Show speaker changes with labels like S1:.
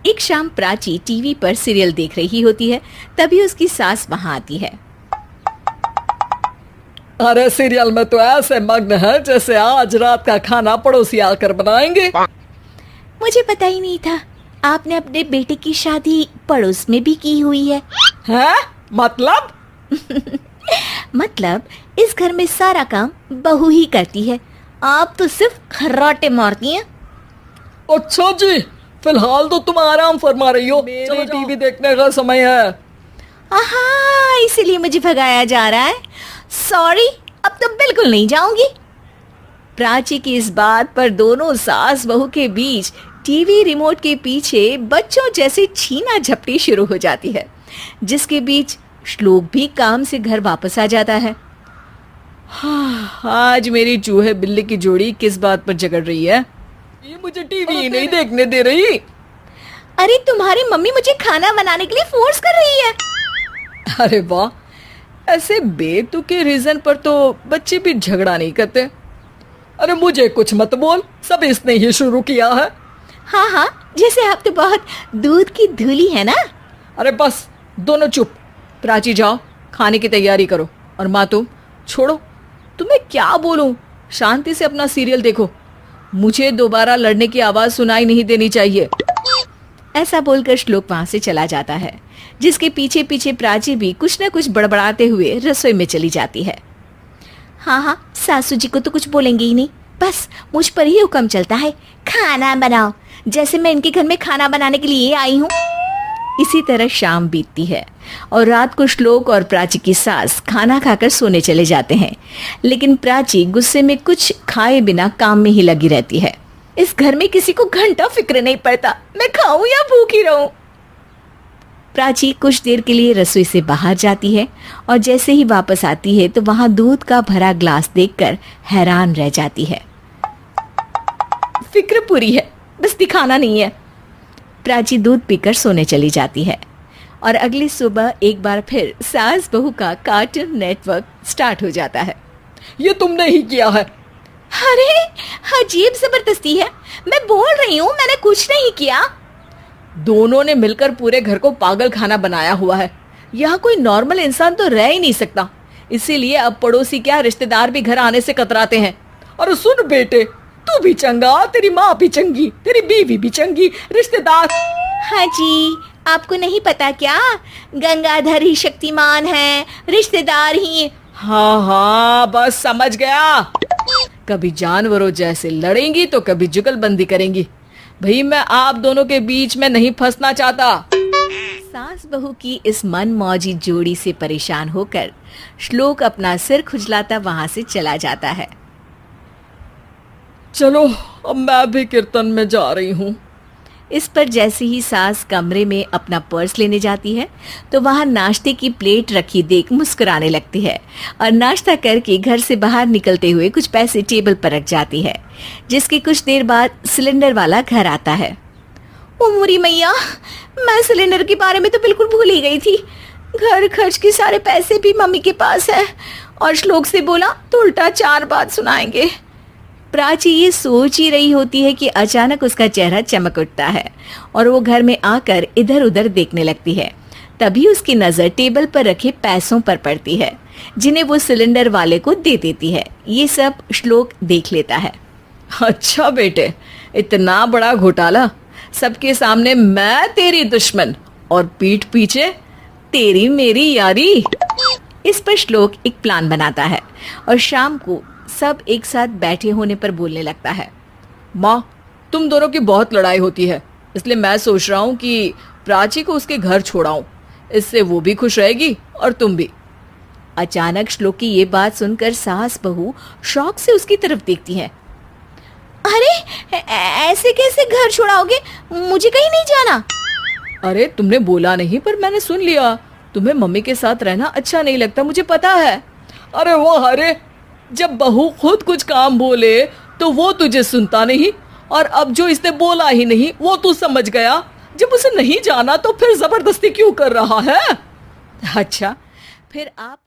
S1: एक शाम प्राची टीवी पर सीरियल देख रही होती है। तभी उसकी सास वहां आती है।
S2: अरे सीरियल में तो ऐसे मग्न है जैसे आज रात का खाना पड़ोसी आकर बनाएंगे।
S1: मुझे पता ही नहीं था आपने अपने बेटे की शादी पड़ोस में भी की हुई है।
S2: हैं? मतलब?
S1: मतलब इस घर में सारा काम बहू ही करती है, आप तो सिर्फ खर्राटे मारती हैं।
S2: अच्छा जी, फिलहाल तो तुम आराम फरमा रही हो, चलो टीवी देखने का समय है।
S1: आहा, इसीलिए मुझे भगाया जा रहा है। सॉरी, अब तो बिल्कुल नहीं जाऊंगी। प्राची की इस बात पर दोनों सास बहू के बीच टीवी रिमोट के पीछे बच्चों जैसे छीना झपटी शुरू हो जाती है, जिसके बीच श्लोक भी काम से घर वापस आ जाता है।
S2: हाँ, आज मेरी चूहे बिल्ली की जोड़ी किस बात पर झगड़ रही है? ये मुझे टीवी नहीं देखने दे रही।
S1: अरे तुम्हारी मम्मी मुझे खाना बनाने के लिए फोर्स कर रही है।
S2: अरे वाह, ऐसे बेतुके रीजन पर तो बच्चे भी झगड़ा नहीं करते। अरे मुझे कुछ मत बोल, सब इसने ही शुरू किया है।
S1: हाँ हाँ, जैसे आप तो बहुत दूध की धूली है ना।
S2: अरे बस दोनों चुप। प्राची जाओ खाने की तैयारी करो, और माँ तुम छोड़ो, तुम्हें क्या बोलूं, शांति से अपना सीरियल देखो, मुझे दोबारा लड़ने की आवाज सुनाई नहीं देनी चाहिए।
S1: ऐसा बोलकर श्लोक वहां से चला जाता है, जिसके पीछे पीछे प्राची भी कुछ न कुछ बड़बड़ाते हुए रसोई में चली जाती है। हाँ हाँ, सासू जी को तो कुछ बोलेंगे ही नहीं, बस मुझ पर ही हुक्म चलता है, खाना बनाओ, जैसे मैं इनके घर में खाना बनाने के लिए आई हूँ। इसी तरह शाम बीतती है और रात को श्लोक और प्राची की सास खाना खाकर सोने चले जाते हैं, लेकिन प्राची गुस्से में कुछ खाए बिना काम में ही लगी रहती है। इस घर में किसी को घंटा फिक्र नहीं पड़ता मैं खाऊं या भूखी रहूं। प्राची कुछ देर के लिए रसोई से बाहर जाती है और जैसे ही वापस आती है तो वहां दूध का भरा ग्लास देखकर हैरान रह जाती है। फिक्र पूरी है, बस दिखाना नहीं है। प्राची दूध पीकर सोने चली जाती है और अगली सुबह एक बार फिर सास बहू का कार्टून नेटवर्क स्टार्ट हो जाता है।
S2: ये तुमने ही किया है।
S1: अरे अजीब जबरदस्ती है, मैं बोल रही हूँ मैंने कुछ नहीं किया।
S2: दोनों ने मिलकर पूरे घर को पागल खाना बनाया हुआ है। यहाँ कोई नॉर्मल इंसान तो रह ही नहीं सकता, इसीलिए अब पड़ोसी क्या रिश्तेदार भी घर आने से कतराते हैं। और सुन बेटे, तू भी चंगा, तेरी माँ भी चंगी, तेरी बीवी भी चंगी, रिश्तेदार।
S1: हाँ जी, आपको नहीं पता क्या, गंगाधर ही शक्तिमान है, रिश्तेदार ही।
S2: हाँ हाँ, बस समझ गया। कभी जानवरों जैसे लड़ेंगी तो कभी जुगलबंदी करेंगी। भाई मैं आप दोनों के बीच में नहीं फंसना चाहता। सास बहू की इस मन मौजी जोड़ी से परेशान होकर श्लोक अपना सिर खुजलाता वहां से चला जाता है। चलो अब मैं भी कीर्तन में जा रही हूँ। इस पर जैसे ही सास कमरे में अपना पर्स लेने जाती है तो वहां नाश्ते की प्लेट रखी देख मुस्कुराने लगती है और नाश्ता करके घर से बाहर निकलते हुए कुछ पैसे टेबल पर रख जाती है, जिसके कुछ देर बाद सिलेंडर वाला घर आता है। ओ मोरी मैया, मैं सिलेंडर के बारे में तो बिल्कुल भूल ही गई थी। घर खर्च के सारे पैसे भी मम्मी के पास है और श्लोक से बोला तो उल्टा 4 बात सुनाएंगे। प्राची ये सोच ही रही होती है कि अचानक उसका चेहरा चमक उठता है और वो घर में आकर इधर उधर देखने लगती है। तभी उसकी नजर टेबल पर रखे पैसों पर पड़ती है, जिन्हें वो सिलेंडर वाले को दे देती है। ये सब श्लोक देख लेता है। अच्छा बेटे, इतना बड़ा घोटाला, सबके सामने मैं तेरी दुश्मन और पीठ पीछे तेरी मेरी यारी। इस पर श्लोक एक प्लान बनाता है और शाम को सब एक साथ बैठे होने पर बोलने लगता है। माँ, तुम दोनों की बहुत लड़ाई होती है, इसलिए मैं सोच रहा हूँ कि प्राची को उसके घर छोड़ाऊं, इससे वो भी खुश रहेगी और तुम भी। अचानक श्लोक की ये बात सुनकर सास बहू शौक से उसकी तरफ देखती है। अरे ऐसे कैसे घर छोड़ाओगे, मुझे कहीं नहीं जाना। अरे तुमने बोला नहीं पर मैंने सुन लिया, तुम्हें मम्मी के साथ रहना अच्छा नहीं लगता, मुझे पता है। अरे वाह, अरे जब बहू खुद कुछ काम बोले तो वो तुझे सुनता नहीं, और अब जो इसने बोला ही नहीं वो तू समझ गया। जब उसे नहीं जाना तो फिर जबरदस्ती क्यों कर रहा है? अच्छा, फिर आप